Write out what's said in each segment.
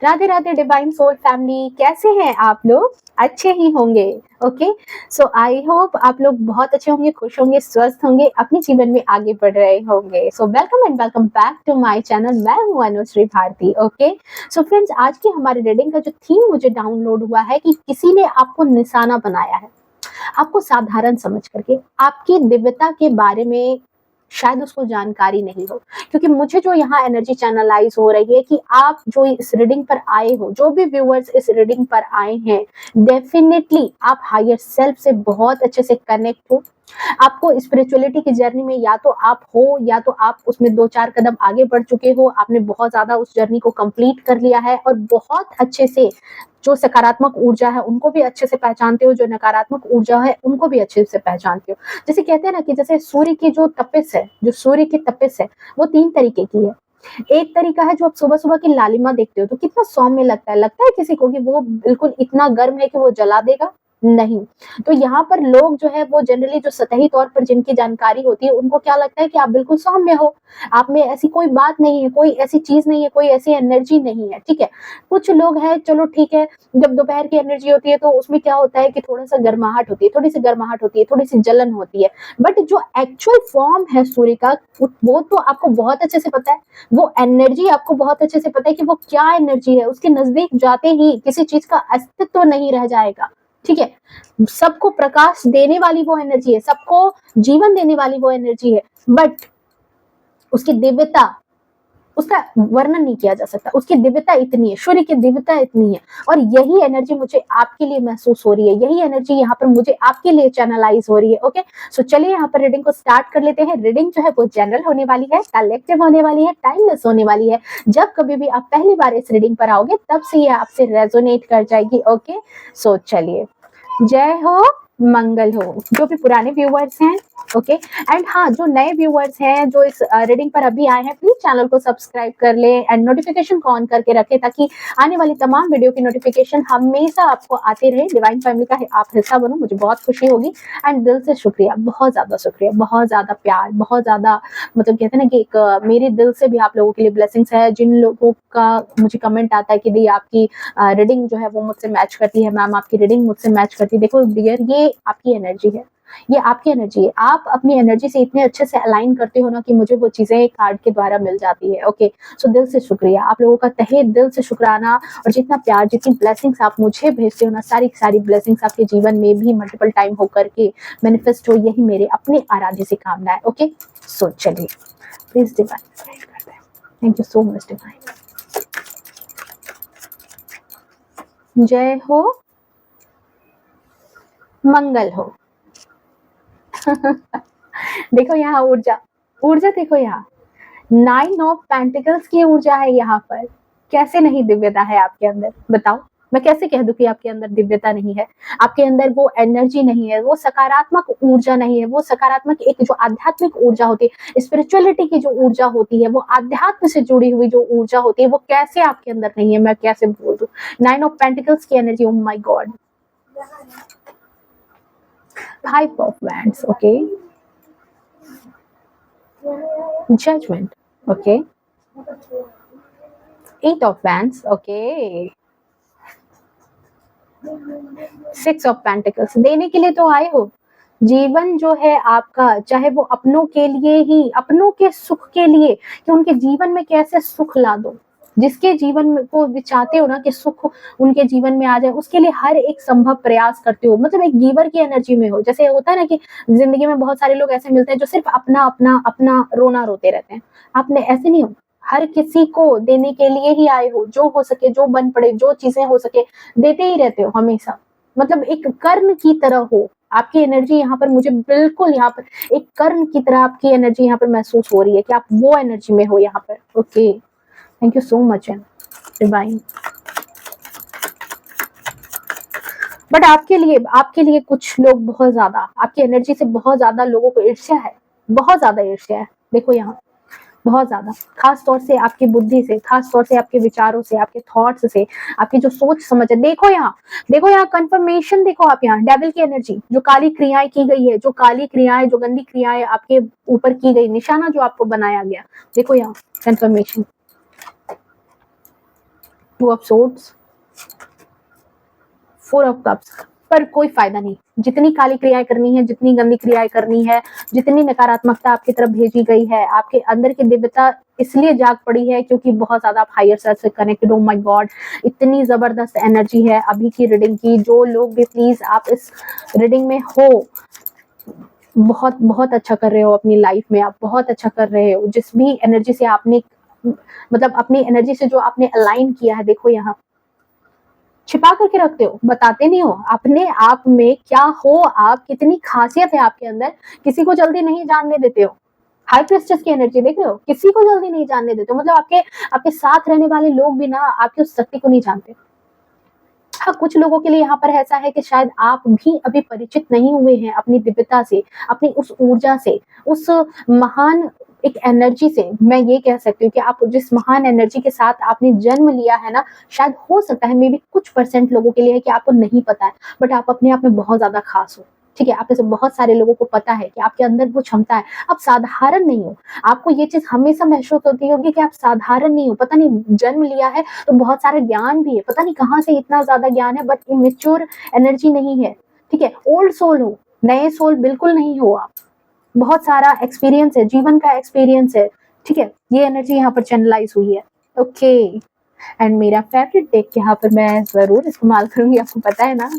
Radhe Radhe divine soul family, कैसे हैं आप लोग? अच्छे ही होंगे। ओके, सो आई होप आप लोग बहुत अच्छे होंगे, खुश होंगे, स्वस्थ होंगे, अपने जीवन में आगे बढ़ रहे होंगे। So welcome and welcome back to my channel. मैं हूं Anushree Bharti. Okay, so friends, आज की हमारी रीडिंग का जो थीम मुझे डाउनलोड हुआ है कि किसी ने आपको निशाना बनाया है, आपको साधारण समझ करके, आपकी दिव्यता के बारे में शायद उसको जानकारी नहीं हो। क्योंकि मुझे जो यहाँ एनर्जी चैनलाइज हो रही है कि आप जो इस रीडिंग पर आए हो, जो भी व्यूअर्स इस रीडिंग पर आए हैं, डेफिनेटली आप हायर सेल्फ से बहुत अच्छे से कनेक्ट हो। आपको स्पिरिचुअलिटी की जर्नी में या तो आप हो या तो आप उसमें 2-4 कदम आगे बढ़ चुके हो, आपने बहुत ज्यादा उस जर्नी को कंप्लीट कर लिया है और बहुत अच्छे से जो सकारात्मक ऊर्जा है उनको भी अच्छे से पहचानते हो, जो नकारात्मक ऊर्जा है उनको भी अच्छे से पहचानते हो। जैसे कहते हैं ना कि जैसे सूर्य की जो तपिश है, जो सूर्य की तपिश है वो 3 तरीके की है। एक तरीका है जो आप सुबह-सुबह की लालिमा देखते हो तो कितना सौम्य लगता है किसी को कि वो बिल्कुल इतना गर्म है कि वो जला देगा? नहीं। तो यहाँ पर लोग जो है वो जनरली जो सतही तौर पर जिनकी जानकारी होती है उनको क्या लगता है कि आप बिल्कुल सौम्य हो, आप में ऐसी कोई बात नहीं है, कोई ऐसी चीज़ नहीं है, कोई ऐसी एनर्जी नहीं है, ठीक है? कुछ लोग हैं, चलो ठीक है, जब दोपहर की एनर्जी होती है तो उसमें क्या होता है कि थोड़ा-सा गर्माहट होती है, थोड़ी-सी गर्माहट होती है, थोड़ी-सी जलन होती है। बट जो एक्चुअल फॉर्म है सूर्य का वो तो आपको बहुत अच्छे से पता है। वो एनर्जी आपको बहुत अच्छे से पता है कि वो क्या एनर्जी है, उसके नज़दीक जाते ही किसी चीज़ का अस्तित्व नहीं रह जाएगा, ठीक है? सबको प्रकाश देने वाली वो एनर्जी है, सबको जीवन देने वाली वो एनर्जी है, बट उसकी दिव्यता, उसका वर्णन नहीं किया जा सकता। उसकी दिव्यता इतनी है, सूर्य की दिव्यता इतनी है और यही एनर्जी मुझे आपके लिए महसूस हो रही है, यही एनर्जी यहाँ पर मुझे आपके लिए चैनलाइज हो रही है। ओके, सो चलिए यहाँ पर रीडिंग को स्टार्ट कर लेते हैं। रीडिंग जो है वो जनरल होने वाली है, कलेक्टिव होने वाली है, टाइमलेस होने वाली है। जब कभी भी आप पहली बार इस रीडिंग पर आओगे तब से ये आपसे रेजोनेट कर जाएगी। ओके, सो चलिए, जय हो, मंगल हो, जो भी पुराने व्यूअर्स हैं। ओके, एंड हाँ, जो नए व्यूअर्स हैं जो इस रीडिंग पर अभी आए हैं, प्लीज चैनल को सब्सक्राइब कर ले एंड नोटिफिकेशन को ऑन करके रखें ताकि आने वाली तमाम वीडियो की नोटिफिकेशन हमेशा आपको आते रहे। डिवाइन फैमिली का आप हिस्सा बनो, मुझे बहुत खुशी होगी। एंड दिल से शुक्रिया, बहुत ज्यादा शुक्रिया, बहुत ज्यादा प्यार, बहुत ज्यादा, मतलब कहते हैं ना कि एक मेरे दिल से भी आप लोगों के लिए ब्लेसिंग्स है। जिन लोगों का मुझे कमेंट आता है कि दी आपकी रीडिंग जो है वो मुझसे मैच करती है, मैम आपकी रीडिंग मुझसे मैच करती है, देखो डियर, ये आपकी एनर्जी है, ये आपकी एनर्जी है। आप अपनी एनर्जी से इतने अच्छे से अलाइन करते हो ना कि मुझे वो चीजें कार्ड के द्वारा मिल जाती है। ओके, सो दिल से शुक्रिया, आप लोगों का तहे दिल से शुक्राना। और जितना प्यार, जितनी ब्लेसिंग्स आप मुझे भेजते हो ना, सारी सारी ब्लेसिंग्स आपके जीवन में भी मल्टीपल टाइम होकर के मैनिफेस्ट हो, यही मेरे अपने आराध्य से कामना है। ओके, सो चलिए, please divine, thank you so much divine. जय हो, मंगल हो। देखो यहाँ ऊर्जा, ऊर्जा देखो यहाँ, 9 ऑफ पेंटिकल्स की ऊर्जा है यहाँ पर। कैसे नहीं दिव्यता है आपके अंदर, बताओ? मैं कैसे कह दूं कि आपके अंदर दिव्यता नहीं है, आपके अंदर वो एनर्जी नहीं है, वो सकारात्मक ऊर्जा नहीं है, वो सकारात्मक एक जो आध्यात्मिक ऊर्जा होती है, स्पिरिचुअलिटी की जो ऊर्जा होती है, वो आध्यात्म से जुड़ी हुई जो ऊर्जा होती है, वो कैसे आपके अंदर नहीं है, मैं कैसे बोल दूं? 9 ऑफ पेंटिकल्स की energy, oh my God. 5 of wands, okay, judgment, okay, 8 of wands, okay, 6 of pentacles। देने के लिए तो आए हो। जीवन जो है आपका, चाहे वो अपनों के लिए ही, अपनों के सुख के लिए, कि उनके जीवन में कैसे सुख ला दो, जिसके जीवन में को भी चाहते हो ना कि सुख उनके जीवन में आ जाए, उसके लिए हर एक संभव प्रयास करते हो, मतलब एक गिवर की एनर्जी में हो। जैसे होता है ना कि जिंदगी में बहुत सारे लोग ऐसे मिलते हैं जो सिर्फ अपना अपना अपना रोना रोते रहते हैं, आपने ऐसे नहीं हो, हर किसी को देने के लिए ही आए हो, जो हो सके, जो बन पड़े, जो चीजें हो सके देते ही रहते हो हमेशा, मतलब एक कर्ण की तरह हो। आपकी एनर्जी यहाँ पर मुझे बिल्कुल, यहाँ पर एक कर्ण की तरह आपकी एनर्जी यहाँ पर महसूस हो रही है कि आप वो एनर्जी में हो यहाँ पर। Okay, thank you so much divine. But आपके लिए कुछ लोग बहुत ज्यादा, आपकी एनर्जी से बहुत ज्यादा लोगों को ईर्ष्या है, बहुत ज्यादा ईर्ष्या है। देखो यहाँ, बहुत ज्यादा, खास तौर से आपकी बुद्धि से, खास तौर से आपके विचारों से, आपके थॉट्स से, आपकी जो सोच समझ है। देखो यहाँ, देखो यहाँ कंफर्मेशन, देखो आप यहाँ डेविल की एनर्जी, जो काली क्रियाएं की गई है, जो काली क्रियाएं, जो गंदी क्रियाएं आपके ऊपर की गई, निशाना जो आपको बनाया गया, देखो यहाँ confirmation. Two of swords, four of cups, पर कोई फायदा नहीं। जितनी काली क्रियाएं करनी है, जितनी गंदी क्रियाएं करनी है, जितनी नकारात्मकता आपकी तरफ भेजी गई है, आपके अंदर की दिव्यता इसलिए जाग पड़ी है क्योंकि बहुत ज्यादा आप हायर सेल्फ से कनेक्टेड। ओ माय गॉड, इतनी जबरदस्त एनर्जी है अभी की रीडिंग की। जो लोग भी प्लीज आप इस रीडिंग में हो, बहुत बहुत अच्छा कर रहे हो अपनी लाइफ में, आप बहुत अच्छा कर रहे हो। जिस भी एनर्जी से आपने, मतलब अपनी एनर्जी से जो आपने अलाइन किया है, देखो यहाँ छिपा करके रखते हो, बताते नहीं हो अपने आप में क्या हो आप, कितनी खासियत है आपके अंदर, किसी को जल्दी नहीं जानने देते हो। हाई प्रेस्टिज की एनर्जी देख रहे हो, किसी को जल्दी नहीं जानने देते हो, मतलब आपके साथ रहने वाले लोग भी ना आपकी उस शक्ति को नहीं जानते। हाँ, कुछ लोगों के लिए यहाँ पर ऐसा है कि शायद आप भी अभी परिचित नहीं हुए हैं अपनी दिव्यता से, अपनी उस ऊर्जा से, उस महान एक एनर्जी से। मैं ये कह सकती हूँ कि आप जिस महान एनर्जी के साथ आपने जन्म लिया है ना, शायद हो सकता है मे बी कुछ % लोगों के लिए है कि आपको नहीं पता है, बट आप अपने आप में बहुत ज्यादा खास हो। ठीक है, आप में से बहुत सारे लोगों को पता है कि आपके अंदर वो क्षमता है, आप साधारण नहीं हो। आपको ये चीज हमेशा महसूस होती होगी कि आप साधारण नहीं हो। पता नहीं जन्म लिया है तो बहुत सारा ज्ञान भी है, पता नहीं कहाँ से इतना ज्यादा ज्ञान है, बट इमेच्योर एनर्जी नहीं है। ठीक है, ओल्ड सोल हो, नए सोल बिल्कुल नहीं हो आप। बहुत सारा एक्सपीरियंस है, जीवन का एक्सपीरियंस है। ठीक है, ये एनर्जी यहाँ पर चैनलाइज हुई है। ओके, एंड मेरा फेवरेट डेक यहाँ पर मैं जरूर इस्तेमाल करूंगी, आपको पता है ना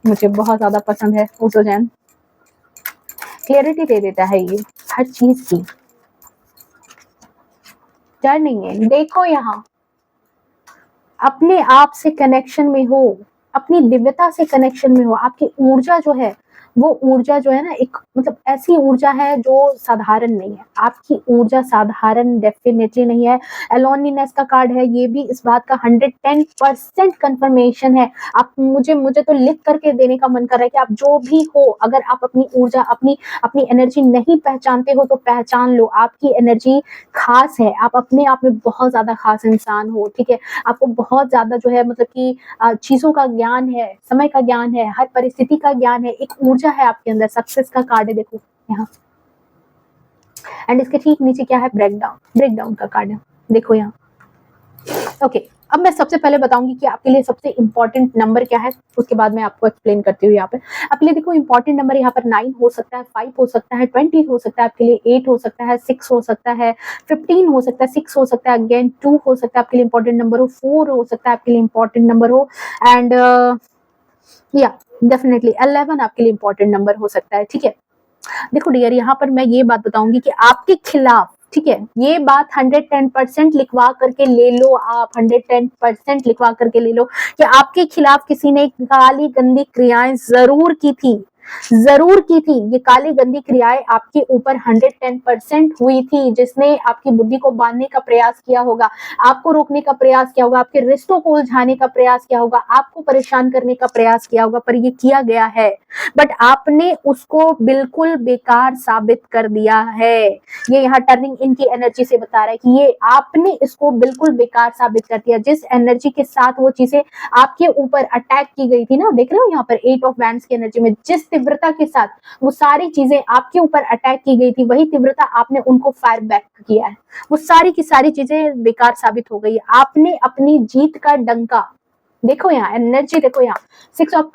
मुझे बहुत ज्यादा पसंद है ओटोजैन। क्लियरिटी दे देता है ये हर चीज की। टर्निंग है, देखो यहाँ अपने आप से कनेक्शन में हो, अपनी दिव्यता से कनेक्शन में हो। आपकी ऊर्जा जो है, वो ऊर्जा जो है ना, एक मतलब ऐसी ऊर्जा है जो साधारण नहीं है। आपकी ऊर्जा साधारण डेफिनेटली नहीं है। एलोनीनेस का कार्ड है, ये भी इस बात का 110% कंफर्मेशन है। आप मुझे तो लिख करके देने का मन कर रहा है कि आप जो भी हो, अगर आप अपनी ऊर्जा, अपनी अपनी एनर्जी नहीं पहचानते हो तो पहचान लो। आपकी एनर्जी खास है, आप अपने आप में बहुत ज्यादा खास इंसान हो। ठीक है, आपको बहुत ज्यादा जो है मतलब कि चीजों का ज्ञान है, समय का ज्ञान है, हर परिस्थिति का ज्ञान है, एक ऊर्जा है आपके अंदर। सक्सेस का कार्ड है देखो यहाँ, एंड इसके ठीक नीचे क्या है, ब्रेकडाउन का कार्ड है, देखो यहाँ। ओके, अब मैं सबसे पहले बताऊंगी कि आपके लिए सबसे इंपॉर्टेंट नंबर क्या है, उसके बाद मैं आपको एक्सप्लेन करती हूँ। यहाँ पे आपके लिए देखो इंपॉर्टेंट नंबर यहाँ पर 9 हो सकता है, 5 हो सकता है, 20 हो सकता है, आपके लिए 8 हो सकता है, 6 हो सकता है, 15 हो सकता है, 6 हो सकता है, अगेन 2 हो सकता है आपके लिए इंपॉर्टेंट नंबर हो, 4 हो सकता है आपके लिए इंपॉर्टेंट नंबर हो, एंड या डेफिनेटली 11 आपके लिए इंपॉर्टेंट नंबर हो सकता है। ठीक है, देखो डियर, यहाँ पर मैं ये बात बताऊंगी कि आपके खिलाफ, ठीक है, ये बात 110% लिखवा करके ले लो आप, 110% लिखवा करके ले लो कि आपके खिलाफ किसी ने काली गंदी क्रियाएं जरूर की थी, ये काली गंदी क्रियाएं आपके ऊपर 110% हुई थी, जिसने आपकी बुद्धि को बांधने का प्रयास किया होगा, आपको रोकने का प्रयास किया होगा, आपके रिश्तों को उलझाने का प्रयास किया होगा, आपको परेशान करने का प्रयास किया होगा, पर ये किया गया है, बट आपने उसको बिल्कुल बेकार साबित कर दिया है। ये यहाँ टर्निंग इनकी एनर्जी से बता रहा है कि ये आपने इसको बिल्कुल बेकार साबित कर दिया। जिस एनर्जी के साथ वो चीजें आपके ऊपर अटैक की गई थी ना, देख रहे हो यहाँ पर 8 ऑफ वैंड्स की एनर्जी में जिस तीव्रता के साथ वो सारी चीजें आपके ऊपर अटैक की गई थी, वही तीव्रता आपने उनको फायर बैक किया है। वो सारी की सारी चीजें बेकार साबित हो गई है। आपने अपनी जीत का डंका, देखो यहाँ एनर्जी, देखो यहाँ 6 ऑफ,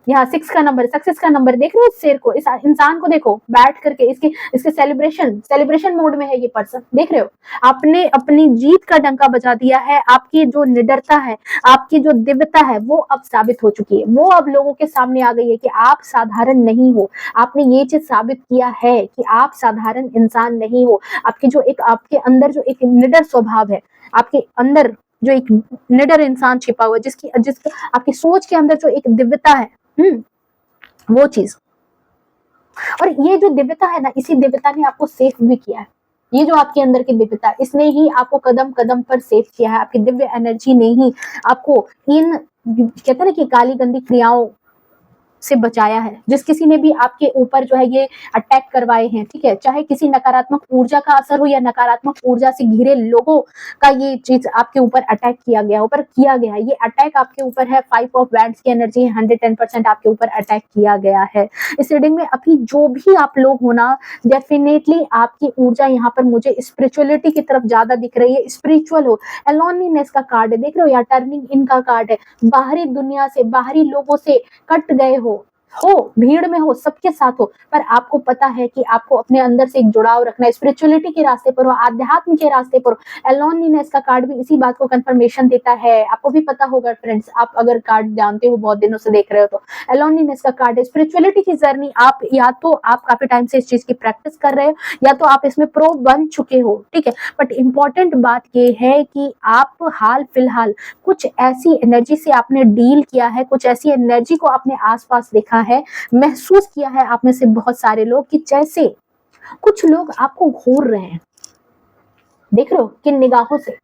यहाँ 6 का नंबर, सक्सेस का नंबर, देख रहे हो इस शेर को, इस इंसान को देखो बैठ करके, इसके सेलिब्रेशन मोड में है ये पर्सन, देख रहे हो। आपने अपनी जीत का डंका बजा दिया है। आपकी जो निडरता है, आपकी जो दिव्यता है, वो अब साबित हो चुकी है, वो अब लोगों के सामने आ गई है कि आप साधारण नहीं हो। आपने ये चीज साबित किया है कि आप साधारण इंसान नहीं हो। आपकी जो एक, आपके अंदर जो एक निडर स्वभाव है, आपके अंदर जो एक निडर इंसान छिपा हुआ है, जिसकी आपकी सोच के अंदर जो एक दिव्यता है, वो चीज, और ये जो दिव्यता है ना, इसी दिव्यता ने आपको सेफ भी किया है। ये जो आपके अंदर की दिव्यता, इसने ही आपको कदम कदम पर सेफ किया है। आपकी दिव्य एनर्जी ने ही आपको इन, कहते हैं ना कि काली गंदी क्रियाओं से बचाया है, जिस किसी ने भी आपके ऊपर जो है ये अटैक करवाए हैं, ठीक है, चाहे किसी नकारात्मक ऊर्जा का असर हो या नकारात्मक ऊर्जा से घिरे लोगों का ये चीज आपके ऊपर अटैक किया गया, ऊपर किया गया, ये अटैक आपके ऊपर है, 5 ऑफ वैंड्स की एनर्जी है, 110% आपके ऊपर अटैक किया गया है। इस रीडिंग में अभी जो भी आप लोग हो ना, डेफिनेटली आपकी ऊर्जा यहाँ पर मुझे स्पिरिचुअलिटी की तरफ ज्यादा दिख रही है, स्पिरिचुअल हो, लोनलीनेस का कार्ड है, देख रहे हो, या टर्निंग इन का कार्ड है, बाहरी दुनिया से, बाहरी लोगों से कट गए हो, भीड़ में हो, सबके साथ हो, पर आपको पता है कि आपको अपने अंदर से एक जुड़ाव रखना है, स्पिरिचुअलिटी के रास्ते पर हो, आध्यात्म के रास्ते पर हो। लोनलीनेस का कार्ड भी इसी बात को कंफर्मेशन देता है, आपको भी पता होगा फ्रेंड्स, आप अगर कार्ड जानते हो, बहुत दिनों से देख रहे हो तो लोनलीनेस का कार्ड है, स्पिरिचुअलिटी की जर्नी, आप या तो आप काफी टाइम से इस चीज की प्रैक्टिस कर रहे हो या तो आप इसमें प्रो बन चुके हो, ठीक है, बट इंपॉर्टेंट बात ये है कि आप हाल फिलहाल कुछ ऐसी एनर्जी से आपने डील किया है, कुछ ऐसी एनर्जी को आपने आसपास देखा है, महसूस किया है आप में से बहुत सारे लोग कि जैसे कुछ लोग आपको घूर रहे हैं, देख रहे हो किन निगाहों से,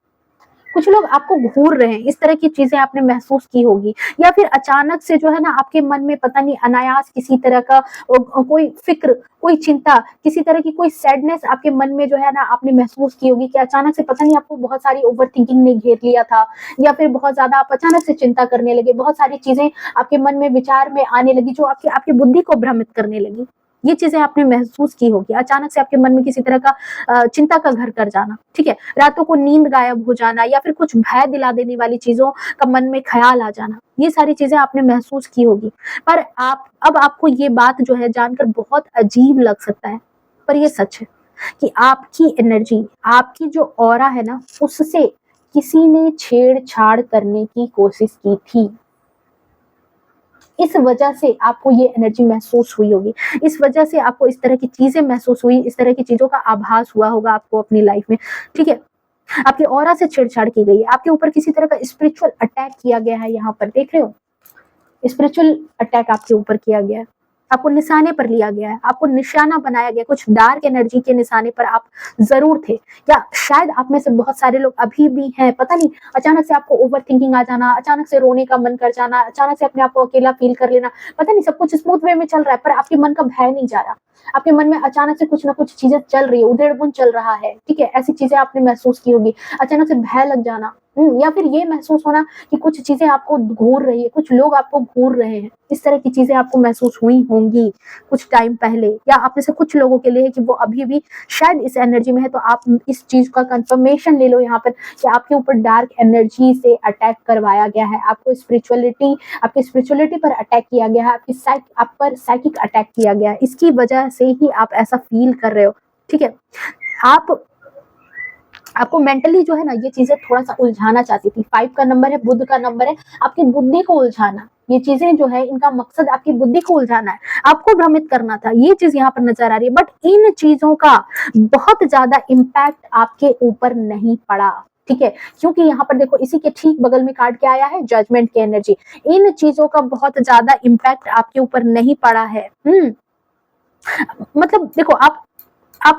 कुछ लोग आपको घूर रहे हैं, इस तरह की चीजें आपने महसूस की होगी, या फिर अचानक से जो है ना आपके मन में पता नहीं अनायास किसी तरह का कोई फिक्र, कोई चिंता, किसी तरह की कोई सैडनेस आपके मन में जो है ना आपने महसूस की होगी कि अचानक से पता नहीं आपको बहुत सारी ओवर थिंकिंग ने घेर लिया था, या फिर बहुत ज्यादा आप अचानक से चिंता करने लगे, बहुत सारी चीजें आपके मन में विचार में आने लगी जो आपकी बुद्धि को भ्रमित करने लगी, ये चीजें आपने महसूस की होगी, अचानक से आपके मन में किसी तरह का चिंता का घर कर जाना, ठीक है, रातों को नींद गायब हो जाना, या फिर कुछ भय दिला देने वाली चीजों का मन में ख्याल आ जाना, ये सारी चीजें आपने महसूस की होगी। पर अब आपको ये बात जो है जानकर बहुत अजीब लग सकता है, पर ये सच है कि आपकी एनर्जी, आपकी जो ऑरा है ना, उससे किसी ने छेड़छाड़ करने की कोशिश की थी, इस वजह से आपको ये एनर्जी महसूस हुई होगी, इस वजह से आपको इस तरह की चीजें महसूस हुई, इस तरह की चीजों का आभास हुआ होगा आपको अपनी लाइफ में, ठीक है, आपकी ऑरा से छेड़छाड़ की गई है, आपके ऊपर किसी तरह का स्पिरिचुअल अटैक किया गया है, यहाँ पर देख रहे हो, स्पिरिचुअल अटैक आपके ऊपर किया गया है, आपको निशाने पर लिया गया है, आपको निशाना बनाया गया, कुछ डार्क एनर्जी के निशाने पर आप जरूर थे, या शायद आप में से बहुत सारे लोग अभी भी हैं, पता नहीं, अचानक से आपको ओवर थिंकिंग आ जाना, अचानक से रोने का मन कर जाना, अचानक से अपने आप को अकेला फील कर लेना, पता नहीं सब कुछ स्मूथ वे में चल रहा है पर आपके मन का भय नहीं जा रहा, आपके मन में अचानक से कुछ ना कुछ चीजें चल रही है, उधेड़-बुन चल रहा है, ठीक है, ऐसी चीजें आपने महसूस की होगी, अचानक से भय लग जाना, या फिर ये महसूस होना कि कुछ चीजें आपको घूर रही है, कुछ लोग आपको घूर रहे हैं, इस तरह की चीजें आपको महसूस हुई होंगी कुछ टाइम पहले, या आप में से कुछ लोगों के लिए है कि वो अभी भी शायद इस एनर्जी में है, तो आप इस चीज का कंफर्मेशन ले लो यहाँ पर कि आपके ऊपर डार्क एनर्जी से अटैक करवाया गया है, आपकी स्पिरिचुअलिटी पर अटैक किया गया है, आप पर साइकिक अटैक किया गया है, इसकी वजह से ही आप ऐसा फील कर रहे हो, ठीक है, आपको मेंटली जो है ना ये चीजें थोड़ा सा उलझाना चाहती थी, 5 का नंबर है, बुध का नंबर है, आपकी बुद्धि को उलझाना, ये चीजें जो है इनका मकसद आपकी बुद्धि को उलझाना है, आपको भ्रमित करना था, ये चीज यहाँ पर नजर आ रही है, बट इन चीजों का बहुत ज्यादा इम्पैक्ट आपके ऊपर नहीं पड़ा, ठीक है, क्योंकि यहाँ पर देखो इसी के ठीक बगल में कार्ड क्या आया है, जजमेंट की एनर्जी, इन चीजों का बहुत ज्यादा इम्पैक्ट आपके ऊपर नहीं पड़ा है, मतलब देखो आप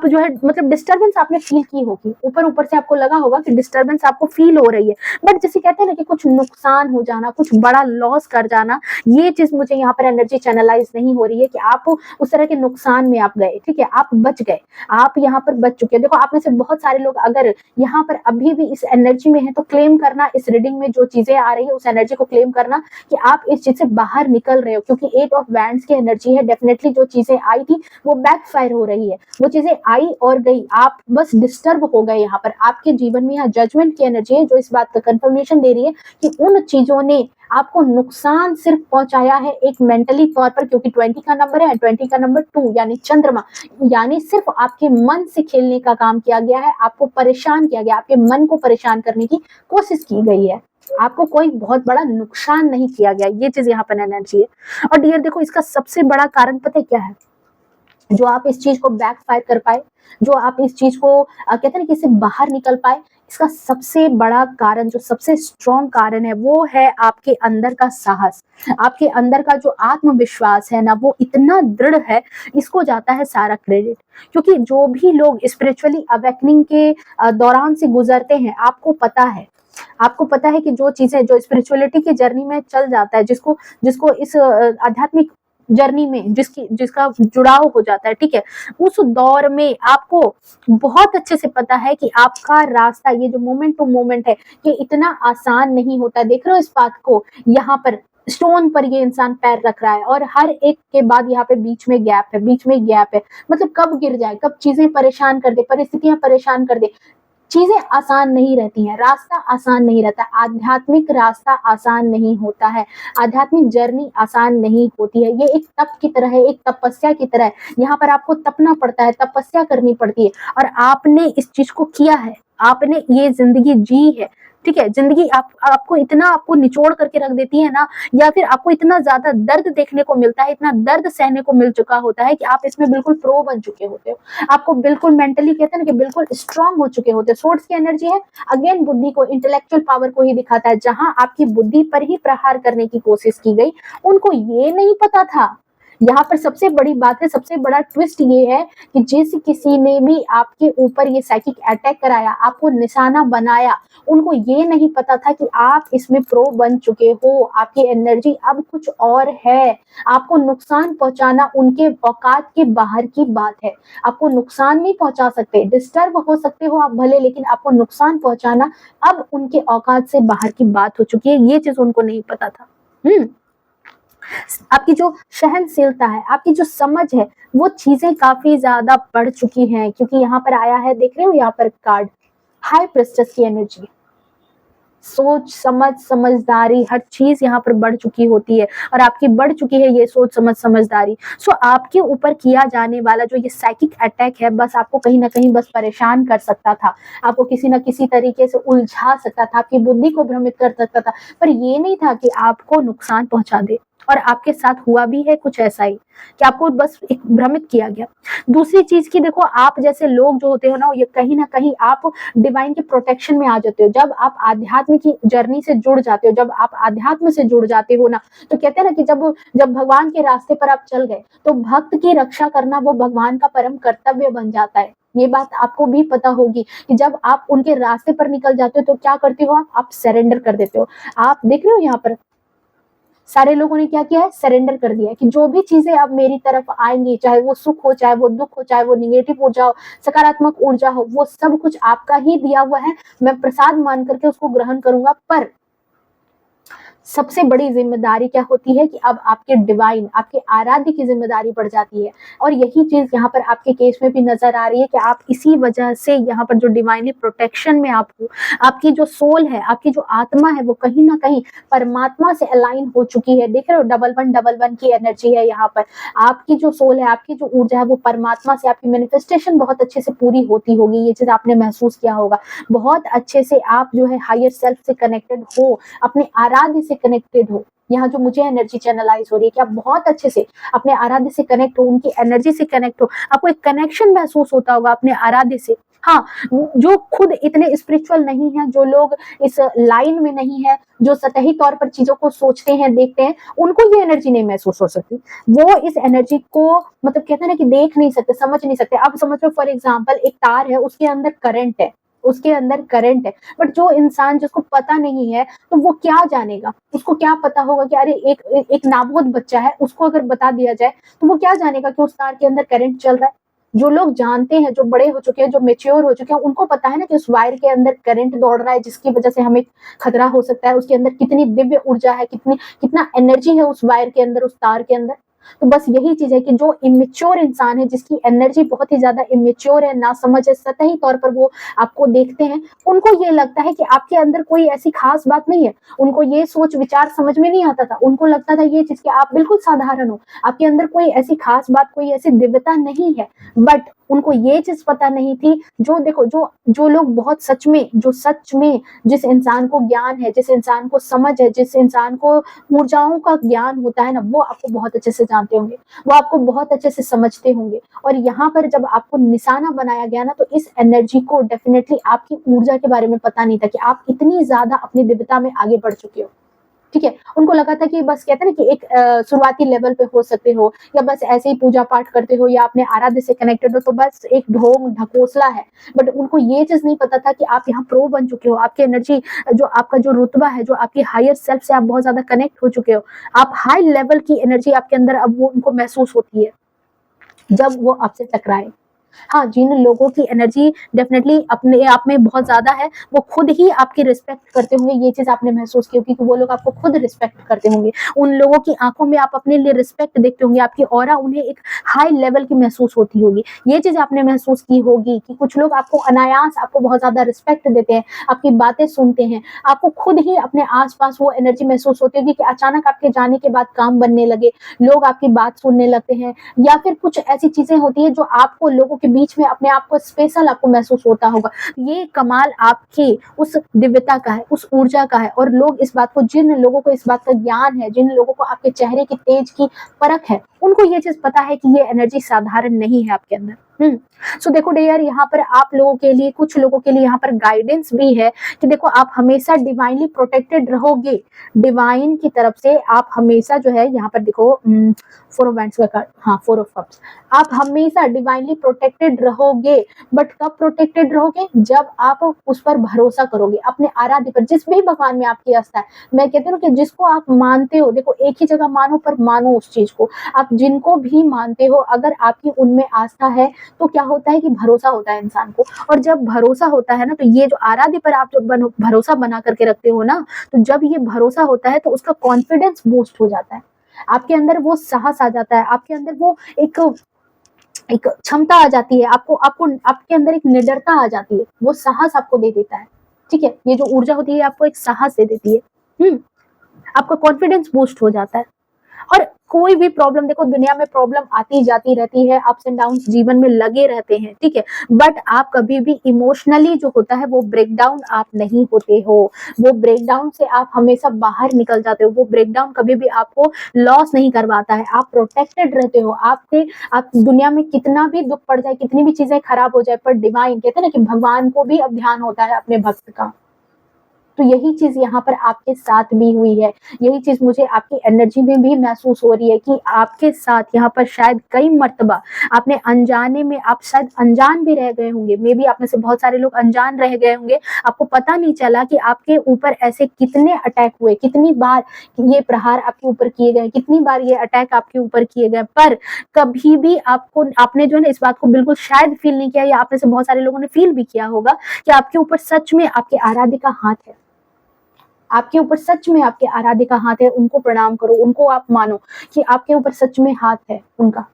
जो है मतलब डिस्टरबेंस आपने फील की होगी, ऊपर ऊपर से आपको लगा होगा कि डिस्टरबेंस आपको फील हो रही है, बट जैसे कहते हैं ना कि कुछ नुकसान हो जाना, कुछ बड़ा लॉस कर जाना, ये चीज मुझे यहाँ पर एनर्जी चैनलाइज नहीं हो रही है कि आप उस तरह के नुकसान में आप गए, ठीक है, आप बच गए, आप यहाँ पर बच चुके हैं। देखो आप में से बहुत सारे लोग अगर यहाँ पर अभी भी इस एनर्जी में है तो क्लेम करना, इस रीडिंग में जो चीजें आ रही है उस एनर्जी को क्लेम करना कि आप इस चीज से बाहर निकल रहे हो, क्योंकि 8 ऑफ वैंड्स की एनर्जी है, डेफिनेटली जो चीजें आई थी वो बैकफायर हो रही है, वो चीजें आई और गई, आप बस डिस्टर्ब हो गए, यहाँ पर आपके जीवन में यहाँ जजमेंट की एनर्जी है जो इस बात का कंफर्मेशन दे रही है कि उन चीजों ने आपको नुकसान सिर्फ पहुंचाया है एक मेंटली तौर पर, क्योंकि 20 का नंबर है, 20 का नंबर 2 यानी चंद्रमा, यानी सिर्फ आपके मन से खेलने का काम किया गया है, आपको परेशान किया गया, आपके मन को परेशान करने की कोशिश की गई है, आपको कोई बहुत बड़ा नुकसान नहीं किया गया, ये चीज यहाँ पर एनर्जी है। और डियर देखो इसका सबसे बड़ा कारण पता है क्या है, जो आप इस चीज को बैकफायर कर पाए, जो आप इस चीज को कहते हैं ना कि इससे बाहर निकल पाए, इसका सबसे बड़ा कारण, जो सबसे स्ट्रॉन्ग कारण है वो है आपके अंदर का साहस, आपके अंदर का जो आत्मविश्वास है ना वो इतना दृढ़ है, इसको जाता है सारा क्रेडिट, क्योंकि जो भी लोग स्पिरिचुअली अवेकनिंग के दौरान से गुजरते हैं, आपको पता है कि जो चीजें जो स्पिरिचुअलिटी की जर्नी में चल जाता है, जिसको इस आध्यात्मिक जर्नी में जिसका जुड़ाव हो जाता है, ठीक है, उस दौर में आपको बहुत अच्छे से पता है कि आपका रास्ता, ये जो मोमेंट टू मोमेंट है, ये इतना आसान नहीं होता। देख रहे हो इस बात को, यहाँ पर स्टोन पर ये इंसान पैर रख रहा है और हर एक के बाद यहाँ पे बीच में गैप है, बीच में गैप है, मतलब कब गिर जाए, कब चीजें परेशान कर दे, परिस्थितियां परेशान कर दे। चीजें आसान नहीं रहती हैं, रास्ता आसान नहीं रहता, आध्यात्मिक रास्ता आसान नहीं होता है, आध्यात्मिक जर्नी आसान नहीं होती है। ये एक तप की तरह है, एक तपस्या की तरह है। यहाँ पर आपको तपना पड़ता है, तपस्या करनी पड़ती है, और आपने इस चीज को किया है, आपने ये जिंदगी जी है, ठीक है। जिंदगी आपको इतना आपको निचोड़ करके रख देती है ना, या फिर आपको इतना ज्यादा दर्द देखने को मिलता है, इतना दर्द सहने को मिल चुका होता है कि आप इसमें बिल्कुल प्रो बन चुके होते हो। आपको बिल्कुल मेंटली, कहते हैं ना कि बिल्कुल स्ट्रांग हो चुके होते हो। सोर्स की एनर्जी है, अगेन बुद्धि को, इंटेलेक्चुअल पावर को ही दिखाता है। जहां आपकी बुद्धि पर ही प्रहार करने की कोशिश की गई, उनको ये नहीं पता था। यहाँ पर सबसे बड़ी बात है, सबसे बड़ा ट्विस्ट ये है कि जिस किसी ने भी आपके ऊपर ये साइकिक अटैक कराया, आपको निशाना बनाया, उनको ये नहीं पता था कि आप इसमें प्रो बन चुके हो, आपकी एनर्जी अब कुछ और है। आपको नुकसान पहुंचाना उनके औकात के बाहर की बात है। आपको नुकसान नहीं पहुंचा सकते, डिस्टर्ब हो सकते हो आप भले, लेकिन आपको नुकसान पहुंचाना अब उनके औकात से बाहर की बात हो चुकी है। ये चीज उनको नहीं पता था। आपकी जो सहनशीलता है, आपकी जो समझ है, वो चीजें काफी ज्यादा बढ़ चुकी हैं, क्योंकि यहाँ पर आया है, देख रहे हो यहाँ पर कार्ड, हाई प्रेस्टिज की एनर्जी, सोच समझ समझदारी, हर चीज यहाँ पर बढ़ चुकी होती है, और आपकी बढ़ चुकी है ये सोच समझ समझदारी। सो आपके ऊपर किया जाने वाला जो ये साइकिक अटैक है, बस आपको कहीं ना कहीं बस परेशान कर सकता था, आपको किसी ना किसी तरीके से उलझा सकता था, आपकी बुद्धि को भ्रमित कर सकता था, पर ये नहीं था कि आपको नुकसान पहुंचा दे। और आपके साथ हुआ भी है कुछ ऐसा ही, कि आपको बस एक भ्रमित किया गया। दूसरी चीज की देखो, आप जैसे लोग जो होते हो ना, ये कहीं ना कहीं आप डिवाइन के प्रोटेक्शन में आ जाते हो। जब आप आध्यात्म की जर्नी से जुड़ जाते हो, जब आप आध्यात्म से जुड़ जाते हो ना, तो कहते हैं ना कि जब जब भगवान के रास्ते पर आप चल गए, तो भक्त की रक्षा करना वो भगवान का परम कर्तव्य बन जाता है। ये बात आपको भी पता होगी कि जब आप उनके रास्ते पर निकल जाते हो, तो क्या करते हो आप सरेंडर कर देते हो। आप देख रहे हो यहाँ पर सारे लोगों ने क्या किया है, सरेंडर कर दिया है कि जो भी चीजें अब मेरी तरफ आएंगी, चाहे वो सुख हो, चाहे वो दुख हो, चाहे वो निगेटिव ऊर्जा हो, सकारात्मक ऊर्जा हो, वो सब कुछ आपका ही दिया हुआ है, मैं प्रसाद मान करके उसको ग्रहण करूंगा। पर सबसे बड़ी जिम्मेदारी क्या होती है कि अब आपके डिवाइन, आपके आराध्य की जिम्मेदारी बढ़ जाती है। और यही चीज यहाँ पर आपके केस में भी नजर आ रही है कि आप इसी वजह से यहाँ पर जो डिवाइनली प्रोटेक्शन में आप हो, आपकी जो सोल है, आपकी जो आत्मा है, वो कहीं ना कहीं परमात्मा से अलाइन हो चुकी है। देख रहे हो, 1111 की एनर्जी है यहाँ पर। आपकी जो सोल है, आपकी जो ऊर्जा है, वो परमात्मा से, आपकी मैनिफेस्टेशन बहुत अच्छे से पूरी होती होगी। ये चीज आपने महसूस किया होगा, बहुत अच्छे से आप जो है हायर सेल्फ से कनेक्टेड हो, अपने आराध्य से कनेक्टेड हो। यहाँ जो मुझे एनर्जी चैनलाइज हो रही है कि आप बहुत अच्छे से अपने आराध्य से कनेक्ट हो, उनकी एनर्जी से कनेक्ट हो, आपको एक कनेक्शन महसूस होता होगा अपने आराध्य से। हाँ, जो खुद इतने स्पिरिचुअल नहीं है, जो लोग इस लाइन में नहीं है, जो सतही तौर पर चीजों को सोचते हैं, देखते हैं, उनको ये एनर्जी नहीं महसूस हो सकती। वो इस एनर्जी को मतलब कहते हैं ना कि देख नहीं सकते, समझ नहीं सकते। आप समझ लो फॉर एग्जाम्पल, एक तार है, उसके अंदर करंट है, उसके अंदर करंट है, बट जो इंसान जिसको पता नहीं है, तो वो क्या जानेगा, उसको क्या पता होगा कि अरे एक नाबोध बच्चा है, उसको अगर बता दिया जाए, तो वो क्या जानेगा कि उस तार के अंदर करंट चल रहा है। जो लोग जानते हैं, जो बड़े हो चुके हैं, जो मेच्योर हो चुके हैं, उनको पता है ना कि उस वायर के अंदर करंट दौड़ रहा है, जिसकी वजह से हमें खतरा हो सकता है। उसके अंदर कितनी दिव्य ऊर्जा है, कितना एनर्जी है उस वायर के अंदर, उस तार के अंदर। तो बस यही चीज है कि जो इमेच्योर इंसान है, जिसकी एनर्जी बहुत ही ज्यादा इमेच्योर है, ना समझ है, सतही तौर पर वो आपको देखते हैं, उनको ये लगता है कि आपके अंदर कोई ऐसी खास बात नहीं है। उनको ये सोच विचार समझ में नहीं आता था, उनको लगता था ये चीज कि आप बिल्कुल साधारण हो, आपके अंदर कोई ऐसी खास बात, कोई ऐसी दिव्यता नहीं है। बट उनको ये चीज पता नहीं थी, जो देखो, जो लोग बहुत सच में जिस इंसान को ज्ञान है, जिस इंसान को समझ है, जिस इंसान को ऊर्जाओं का ज्ञान होता है ना, वो आपको बहुत अच्छे से जानते होंगे, वो आपको बहुत अच्छे से समझते होंगे। और यहाँ पर जब आपको निशाना बनाया गया ना, तो इस एनर्जी को डेफिनेटली आपकी ऊर्जा के बारे में पता नहीं था कि आप इतनी ज्यादा अपनी दिव्यता में आगे बढ़ चुके हो। ठीक है, उनको लगा था कि बस कहते हैं ना कि एक शुरुआती लेवल पे हो सकते हो, या बस ऐसे ही पूजा पाठ करते हो, या अपने आराध्य से कनेक्टेड हो, तो बस एक ढोंग ढकोसला है। बट उनको ये चीज नहीं पता था कि आप यहाँ प्रो बन चुके हो, आपकी एनर्जी, जो आपका जो रुतबा है, जो आपकी हायर सेल्फ से आप बहुत ज्यादा कनेक्ट हो चुके हो, आप हाई लेवल की एनर्जी आपके अंदर अब वो उनको महसूस होती है जब वो आपसे टकराए। हाँ, जिन लोगों की एनर्जी डेफिनेटली अपने आप में बहुत ज्यादा है, वो खुद ही आपकी रिस्पेक्ट करते होंगे, ये चीज आपने महसूस की होगी कि वो लोग आपको खुद रिस्पेक्ट करते होंगे। उन लोगों की आंखों में आप अपने लिए रिस्पेक्ट देखते होंगे, आपकी ऑरा उन्हें एक हाई लेवल की महसूस होती होगी। ये चीज आपने महसूस की होगी कि कुछ लोग आपको अनायास आपको बहुत ज्यादा रिस्पेक्ट देते हैं, आपकी बातें सुनते हैं, आपको खुद ही अपने आसपास वो एनर्जी महसूस होती होगी कि अचानक आपके जाने के बाद काम बनने लगे, लोग आपकी बात सुनने लगते हैं, या फिर कुछ ऐसी चीजें होती है जो आपको लोगों के बीच में अपने आप को स्पेशल आपको महसूस होता होगा। ये कमाल आपकी उस दिव्यता का है, उस ऊर्जा का है। और लोग इस बात को, जिन लोगों को इस बात का ज्ञान है, जिन लोगों को आपके चेहरे की तेज की परख है, उनको ये चीज पता है कि ये एनर्जी साधारण नहीं है आपके अंदर। सो देखो डियर, यहाँ पर आप लोगों के लिए, कुछ लोगों के लिए यहाँ पर गाइडेंस भी है कि देखो आप हमेशा डिवाइनली प्रोटेक्टेड रहोगे। डिवाइन की तरफ से आप हमेशा जो है, यहाँ पर देखो 4 ऑफ वैंड्स का कार्ड, हाँ 4 ऑफ कप्स, आप हमेशा डिवाइनली प्रोटेक्टेड रहोगे। बट कब प्रोटेक्टेड रहोगे? जब आप उस पर भरोसा करोगे, अपने आराध्य पर, जिस भी भगवान में आपकी आस्था है। मैं कहती हूँ कि जिसको आप मानते हो, देखो एक ही जगह मानो, पर मानो उस चीज को। आप जिनको भी मानते हो, अगर आपकी उनमें आस्था है, तो क्या होता है कि भरोसा होता है इंसान को। और जब भरोसा होता है ना, तो ये जो आराध्य पर आप जो भरोसा बना करके रखते हो ना, तो जब ये भरोसा होता है तो उसका कॉन्फिडेंस बूस्ट हो जाता है, आपके अंदर वो साहस आ जाता है, आपके अंदर वो एक एक क्षमता आ जाती है, आपको आपको आपके अंदर एक निडरता आ जाती है, वो साहस आपको दे देता है। ठीक है, ये जो ऊर्जा होती है आपको एक साहस दे देती है। आपका कॉन्फिडेंस बूस्ट हो जाता है। और कोई भी प्रॉब्लम, देखो दुनिया में प्रॉब्लम आती जाती रहती है, अप्स एंड डाउन जीवन में लगे रहते हैं, ठीक है, बट आप कभी भी इमोशनली जो होता है वो ब्रेकडाउन आप नहीं होते हो। वो ब्रेकडाउन से आप हमेशा बाहर निकल जाते हो, वो ब्रेकडाउन कभी भी आपको लॉस नहीं करवाता है, आप प्रोटेक्टेड रहते हो। आप दुनिया में कितना भी दुख पड़ जाए, कितनी भी चीजें खराब हो जाए, पर डिवाइन, कहते हैं ना कि भगवान को भी अब ध्यान होता है अपने भक्त का। तो यही चीज यहाँ पर आपके साथ भी हुई है, यही चीज मुझे आपकी एनर्जी में भी महसूस हो रही है कि आपके साथ यहाँ पर शायद कई मर्तबा आपने अनजाने में, आप शायद अनजान भी रह गए होंगे, मे बी आप में से बहुत सारे लोग अनजान रह गए होंगे, आपको पता नहीं चला कि आपके ऊपर ऐसे कितने अटैक हुए, कितनी बार ये प्रहार आपके ऊपर किए गए, कितनी बार ये अटैक आपके ऊपर किए गए, पर कभी भी आपने जो है ना इस बात को बिल्कुल शायद फील नहीं किया, या आप में से बहुत सारे लोगों ने फील भी किया होगा कि आपके ऊपर सच में आपके आराध्य का हाथ है, आपके ऊपर सच में आपके आराध्य का हाथ है। उनको प्रणाम करो, उनको आप मानो कि आपके ऊपर सच में हाथ है उनका।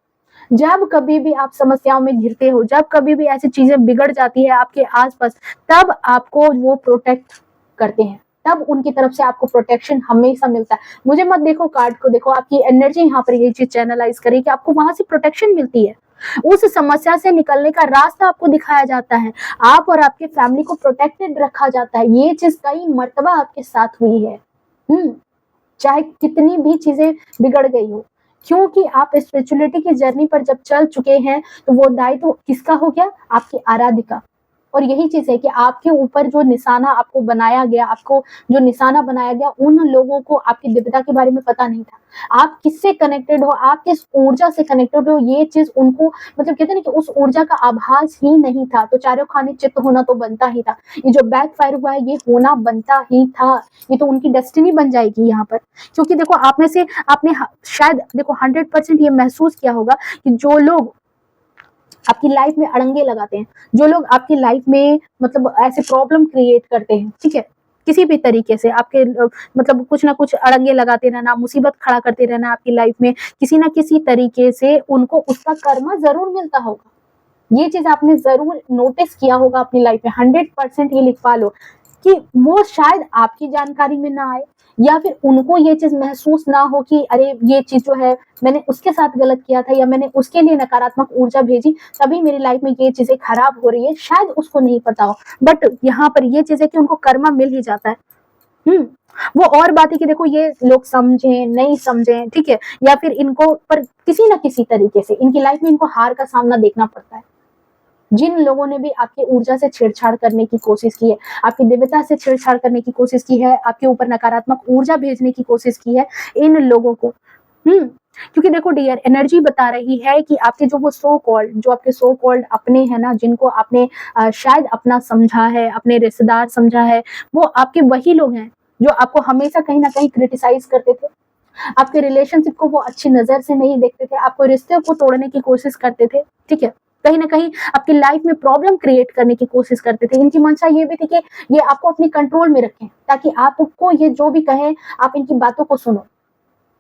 जब कभी भी आप समस्याओं में घिरते हो, जब कभी भी ऐसी चीजें बिगड़ जाती है आपके आसपास, तब आपको वो प्रोटेक्ट करते हैं, तब उनकी तरफ से आपको प्रोटेक्शन हमेशा मिलता है। मुझे मत देखो कार्ड को, देखो आपकी एनर्जी यहाँ पर ये चीज चैनलाइज करी कि आपको वहां से प्रोटेक्शन मिलती है, उस समस्या से निकलने का रास्ता आपको दिखाया जाता है, आप और आपके फैमिली को प्रोटेक्टेड रखा जाता है। ये चीज कई मर्तबा आपके साथ हुई है, चाहे कितनी भी चीजें बिगड़ गई हो, क्योंकि आप स्पिरिचुअलिटी की जर्नी पर जब चल चुके हैं, तो वो दायित्व किसका हो गया? आपके आराध्य का। और यही चीज है कि आपके ऊपर जो निशाना आपको बनाया गया, आपको जो निशाना बनाया गया, उन लोगों को आपकी दिव्यता के बारे में पता नहीं था। आप किससे कनेक्टेड हो, आप किस ऊर्जा से कनेक्टेड हो, ये चीज उनको, मतलब कहते हैं ना कि उस ऊर्जा का आभास ही नहीं था। तो चारों खाने चित्त होना तो बनता ही था, ये जो बैक फायर हुआ है ये होना बनता ही था, ये तो उनकी डेस्टिनी बन जाएगी यहाँ पर। क्योंकि देखो आप में से आपने शायद देखो 100% ये महसूस किया होगा कि जो लोग आपकी लाइफ में अड़ंगे लगाते हैं, जो लोग आपकी लाइफ में मतलब ऐसे प्रॉब्लम क्रिएट करते हैं, ठीक है, किसी भी तरीके से आपके मतलब कुछ ना कुछ अड़ंगे लगाते रहना, मुसीबत खड़ा करते रहना आपकी लाइफ में, किसी ना किसी तरीके से उनको उसका कर्मा जरूर मिलता होगा। ये चीज आपने जरूर नोटिस किया होगा अपनी लाइफ में। 100% ये लिखवा लो कि वो शायद आपकी जानकारी में ना आए, या फिर उनको ये चीज महसूस ना हो कि अरे ये चीज जो है मैंने उसके साथ गलत किया था, या मैंने उसके लिए नकारात्मक ऊर्जा भेजी, तभी मेरी लाइफ में ये चीजें खराब हो रही है, शायद उसको नहीं पता हो। बट यहाँ पर ये चीज है कि उनको कर्मा मिल ही जाता है। वो और बात है कि देखो ये लोग समझे नहीं समझे, ठीक है, या फिर इनको पर किसी ना किसी तरीके से इनकी लाइफ में इनको हार का सामना देखना पड़ता है। जिन लोगों ने भी आपकी ऊर्जा से छेड़छाड़ करने की कोशिश की है, आपकी दिव्यता से छेड़छाड़ करने की कोशिश की है, आपके ऊपर नकारात्मक ऊर्जा भेजने की कोशिश की है, इन लोगों को क्योंकि देखो डियर, एनर्जी बता रही है कि आपके जो वो जो आपके सो कॉल्ड अपने हैं ना, जिनको आपने शायद अपना समझा है, अपने रिश्तेदार समझा है, वो आपके वही लोग हैं जो आपको हमेशा कहीं ना कहीं क्रिटिसाइज करते थे, आपके रिलेशनशिप को वो अच्छी नजर से नहीं देखते थे, आपको रिश्ते को तोड़ने की कोशिश करते थे, ठीक है, कहीं ना कहीं आपकी लाइफ में प्रॉब्लम क्रिएट करने की कोशिश करते थे। इनकी मंशा ये भी थी कि ये आपको अपनी कंट्रोल में रखें, ताकि आपको ये जो भी कहें आप इनकी बातों को सुनो।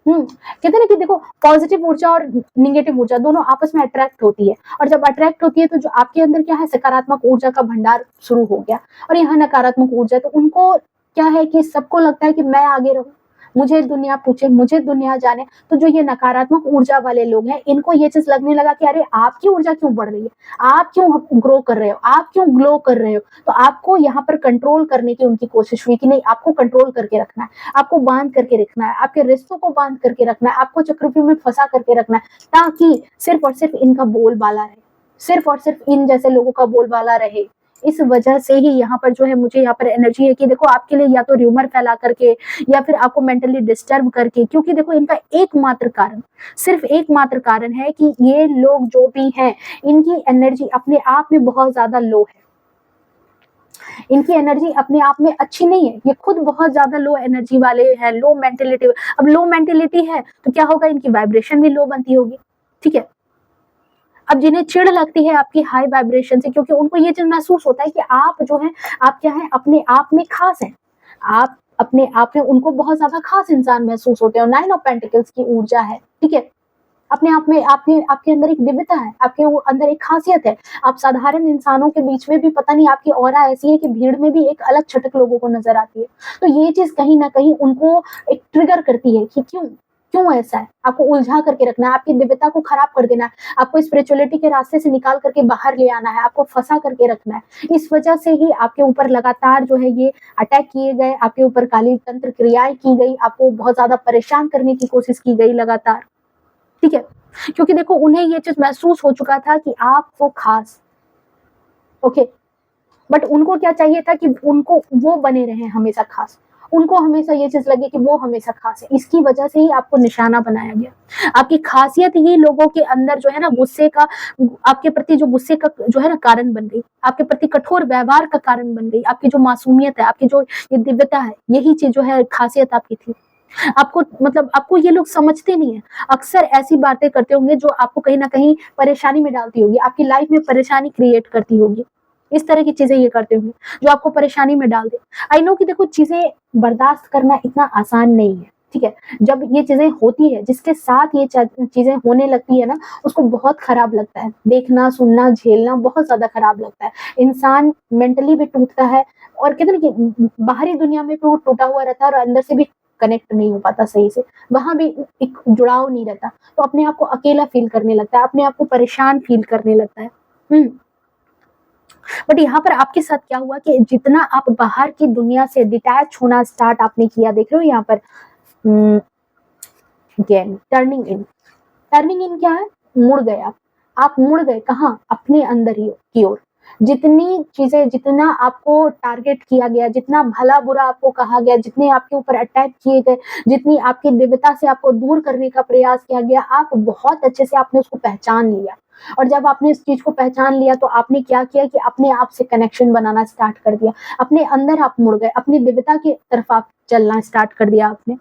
कहते हैं ना कि देखो, पॉजिटिव ऊर्जा और निगेटिव ऊर्जा दोनों आपस में अट्रैक्ट होती है, और जब अट्रैक्ट होती है तो जो आपके अंदर क्या है, सकारात्मक ऊर्जा का भंडार शुरू हो गया, और यहाँ नकारात्मक ऊर्जा, तो उनको क्या है कि सबको लगता है कि मैं आगे रहूं, मुझे दुनिया पूछे, मुझे दुनिया जाने। तो जो ये नकारात्मक ऊर्जा वाले लोग हैं, इनको ये चीज लगने लगा कि अरे आपकी ऊर्जा क्यों बढ़ रही है, आप क्यों ग्रो कर रहे हो, आप क्यों ग्लो कर रहे हो, तो आपको यहाँ पर कंट्रोल करने की उनकी कोशिश हुई कि नहीं, आपको कंट्रोल करके रखना है, आपको बांध करके रखना है, आपके रिश्तों को बांध करके रखना है, आपको चक्रव्यूह में फंसा करके रखना है, ताकि सिर्फ और सिर्फ इनका बोलबाला रहे, सिर्फ और सिर्फ इन जैसे लोगों का बोलबाला रहे। इस वजह से ही यहाँ पर जो है, मुझे यहाँ पर एनर्जी है कि देखो, आपके लिए या तो र्यूमर फैला करके, या फिर आपको मेंटली डिस्टर्ब करके, क्योंकि देखो इनका एकमात्र कारण, सिर्फ एकमात्र कारण है कि ये लोग जो भी हैं, इनकी एनर्जी अपने आप में बहुत ज्यादा लो है, इनकी एनर्जी अपने आप में अच्छी नहीं है, ये खुद बहुत ज्यादा लो एनर्जी वाले हैं, लो मेंटेलिटी। अब लो मेंटेलिटी है तो क्या होगा, इनकी वाइब्रेशन भी लो बनती होगी, ठीक है। अब जिन्हें चिढ़ लगती है आपकी हाई वाइब्रेशन से, क्योंकि उनको ये चीज महसूस होता है कि आप जो है, आप क्या है, अपने आप में खास हैं, आप अपने आप में, उनको बहुत ज्यादा खास इंसान महसूस होते हैं। 9 ऑफ पेंटिकल्स की ऊर्जा है, ठीक है, अपने आप में आपके अंदर एक दिव्यता है, आपके अंदर एक खासियत है। आप साधारण इंसानों के बीच में भी पता नहीं, आपकी ऑरा ऐसी है कि भीड़ में भी एक अलग छटक लोगों को नजर आती है। तो ये चीज कहीं ना कहीं उनको एक ट्रिगर करती है कि क्यों क्यों ऐसा है, आपको उलझा करके रखना है, आपकी दिव्यता को खराब कर देना है, आपको स्पिरिचुअलिटी के रास्ते से निकाल करके बाहर ले आना है, आपको फंसा करके रखना है। इस वजह से ही आपके ऊपर लगातार जो है ये अटैक किए गए, आपके ऊपर काली तंत्र क्रियाएं की गई, आपको बहुत ज्यादा परेशान करने की कोशिश की गई लगातार, ठीक है, क्योंकि देखो उन्हें ये चीज महसूस हो चुका था कि आप वो खास, ओके, बट उनको क्या चाहिए था कि उनको वो बने रहे हमेशा खास, उनको हमेशा ये चीज लगे कि वो हमेशा खास है। इसकी वजह से ही आपको निशाना बनाया गया। आपकी खासियत ही लोगों के अंदर जो है ना, गुस्से का, आपके प्रति जो गुस्से का जो है ना कारण बन गई, आपके प्रति कठोर व्यवहार का कारण बन गई। आपकी जो मासूमियत है, आपकी जो ये दिव्यता है, यही चीज जो है खासियत आपकी थी। आपको मतलब आपको ये लोग समझते नहीं है, अक्सर ऐसी बातें करते होंगे जो आपको कहीं ना कहीं परेशानी में डालती होगी, आपकी लाइफ में परेशानी क्रिएट करती होगी। इस तरह की चीजें ये करते होंगे जो आपको परेशानी में डाल दे। आई नो कि देखो, चीजें बर्दाश्त करना इतना आसान नहीं है, ठीक है। जब ये चीजें होती है, जिसके साथ ये चीजें होने लगती है ना, उसको बहुत खराब लगता है, देखना, सुनना, झेलना बहुत ज्यादा खराब लगता है। इंसान मेंटली भी टूटता है, और कहते हैं ना कि बाहरी दुनिया में भी वो टूटा हुआ रहता है, और अंदर से भी कनेक्ट नहीं हो पाता सही से, वहां भी एक जुड़ाव नहीं रहता, तो अपने आप को अकेला फील करने लगता है, अपने आप को परेशान फील करने लगता है। बट यहाँ पर आपके साथ क्या हुआ कि जितना आप बाहर की दुनिया से डिटैच होना स्टार्ट आपने किया, देख रहे हो यहाँ पर टर्निंग इन क्या है, मुड़ गए आप मुड़ गए कहाँ, अपने अंदर ही की ओर। जितनी चीजें, जितना आपको टारगेट किया गया, जितना भला बुरा आपको कहा गया, जितने आपके ऊपर अटैक किए गए, जितनी आपकी दिव्यता से आपको दूर करने का प्रयास किया गया, आप बहुत अच्छे से आपने उसको पहचान लिया। और जब आपने इस चीज को पहचान लिया, तो आपने क्या किया कि अपने आप से कनेक्शन बनाना स्टार्ट कर दिया, अपने अंदर आप मुड़ गए, अपनी दिव्यता की तरफ आप चलना स्टार्ट कर दिया आपने,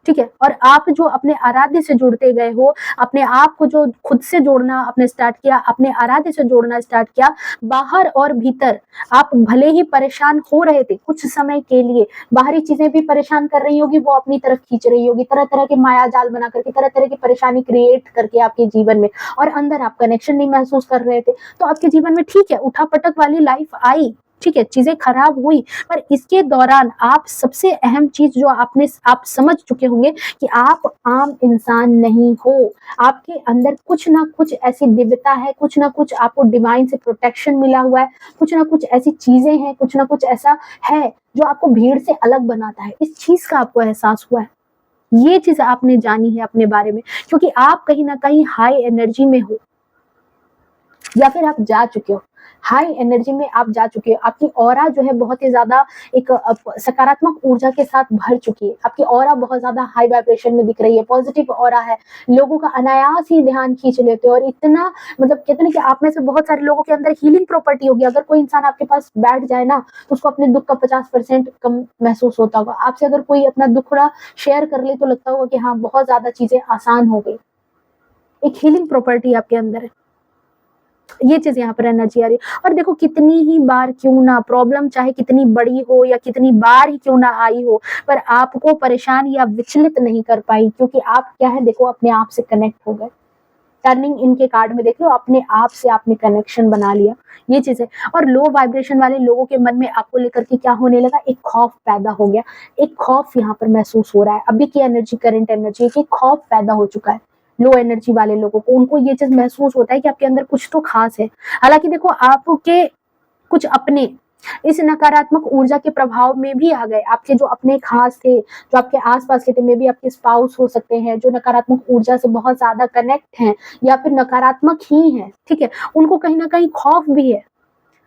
ठीक है। और आप जो अपने आराध्य से जुड़ते गए हो, अपने आप को जो खुद से जोड़ना आपने स्टार्ट किया, अपने आराध्य से जोड़ना स्टार्ट किया, बाहर और भीतर आप भले ही परेशान हो रहे थे कुछ समय के लिए, बाहरी चीजें भी परेशान कर रही होगी, वो अपनी तरफ खींच रही होगी, तरह तरह के माया जाल बना करके, तरह तरह की परेशानी क्रिएट करके आपके जीवन में, और अंदर आप कनेक्शन नहीं महसूस कर रहे थे। तो आपके जीवन में ठीक है, उठापटक वाली लाइफ आई, ठीक है, चीजें खराब हुई, पर इसके दौरान आप सबसे अहम चीज जो आप समझ चुके होंगे कि आप आम इंसान नहीं हो। आपके अंदर कुछ ना कुछ ऐसी दिव्यता है, कुछ ना कुछ आपको डिवाइन से प्रोटेक्शन मिला हुआ है, कुछ ना कुछ ऐसी चीजें हैं, कुछ ना कुछ ऐसा है जो आपको भीड़ से अलग बनाता है। इस चीज का आपको एहसास हुआ है, ये चीज आपने जानी है अपने बारे में, क्योंकि आप कहीं ना कहीं हाई एनर्जी में हो, या फिर आप जा चुके हो। हाई एनर्जी में आप जा चुके हो, आपकी ऑरा जो है बहुत ही ज़्यादा एक सकारात्मक ऊर्जा के साथ भर चुकी है, आपकी ऑरा बहुत ज़्यादा हाई वाइब्रेशन में दिख रही है, पॉजिटिव ऑरा है, लोगों का अनायास ही ध्यान खींच लेते हो और इतना मतलब कहते हैं ना कि आप में से बहुत सारे लोगों के अंदर हीलिंग प्रॉपर्टी होगी। अगर कोई इंसान आपके पास बैठ जाए ना तो उसको अपने दुःख का 50% कम महसूस होता होगा। आपसे अगर कोई अपना दुखड़ा शेयर कर ले तो लगता होगा कि हाँ, बहुत ज़्यादा चीज़ें आसान हो गई। एक हीलिंग प्रॉपर्टी आपके अंदर है। ये चीज़ यहाँ पर एनर्जी आ रही है और देखो कितनी ही बार क्यों ना प्रॉब्लम चाहे कितनी बड़ी हो या कितनी बार ही क्यों ना आई हो, पर आपको परेशान या विचलित नहीं कर पाई क्योंकि आप क्या है देखो अपने आप से कनेक्ट हो गए। टर्निंग इनके कार्ड में देख लो, अपने आप से आपने कनेक्शन बना लिया, ये चीज़ है। और लो वाइब्रेशन वाले लोगों के मन में आपको लेकर के क्या होने लगा, एक खौफ पैदा हो गया, एक खौफ यहाँ पर महसूस हो रहा है। अभी की एनर्जी, करंट एनर्जी है कि खौफ पैदा हो चुका है। लो एनर्जी वाले लोगों को, उनको ये चीज़ महसूस होता है कि आपके अंदर कुछ तो खास है। हालाँकि देखो आपके कुछ अपने इस नकारात्मक ऊर्जा के प्रभाव में भी आ गए। आपके जो अपने खास थे, जो आपके आस-पास के थे, मे बी आपके स्पाउस हो सकते हैं, जो नकारात्मक ऊर्जा से बहुत ज़्यादा कनेक्ट हैं या फिर नकारात्मक ही हैं, ठीक है? उनको कहीं न कहीं खौफ भी है।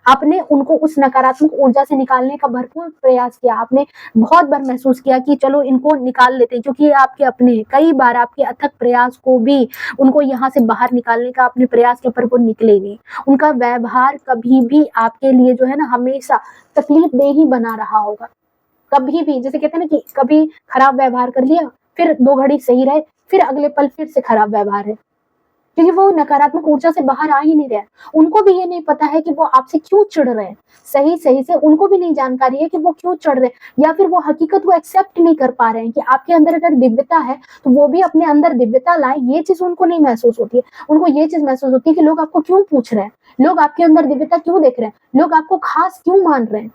आपने उनको उस नकारात्मक ऊर्जा से निकालने का भरपूर प्रयास किया। आपने बहुत बार महसूस किया कि चलो इनको निकाल लेते हैं क्योंकि ये आपके अपने हैं। कई बार आपके अथक प्रयास को भी उनको यहाँ से बाहर निकालने का आपने प्रयास किया पर वो निकले नहीं। उनका व्यवहार कभी भी आपके लिए जो है ना हमेशा तकलीफ़देह ही बना रहा होगा। कभी भी जैसे कहते हैं ना कि कभी खराब व्यवहार कर लिया, फिर 2 घड़ी सही रहे, फिर अगले पल फिर से खराब व्यवहार है। क्योंकि वो नकारात्मक ऊर्जा से बाहर आ ही नहीं रहे हैं। उनको भी ये नहीं पता है कि वो आपसे क्यों चिढ़ रहे हैं। सही से उनको भी नहीं जानकारी है कि वो क्यों चिढ़ रहे हैं या फिर वो हकीकत को एक्सेप्ट नहीं कर पा रहे हैं कि आपके अंदर अगर दिव्यता है, तो वो भी अपने अंदर दिव्यता लाएँ, ये चीज़ उनको नहीं महसूस होती है। उनको ये चीज़ महसूस होती है कि लोग आपको क्यों पूछ रहे हैं? लोग आपके अंदर दिव्यता क्यों देख रहे हैं? लोग आपको खास क्यों मान रहे हैं?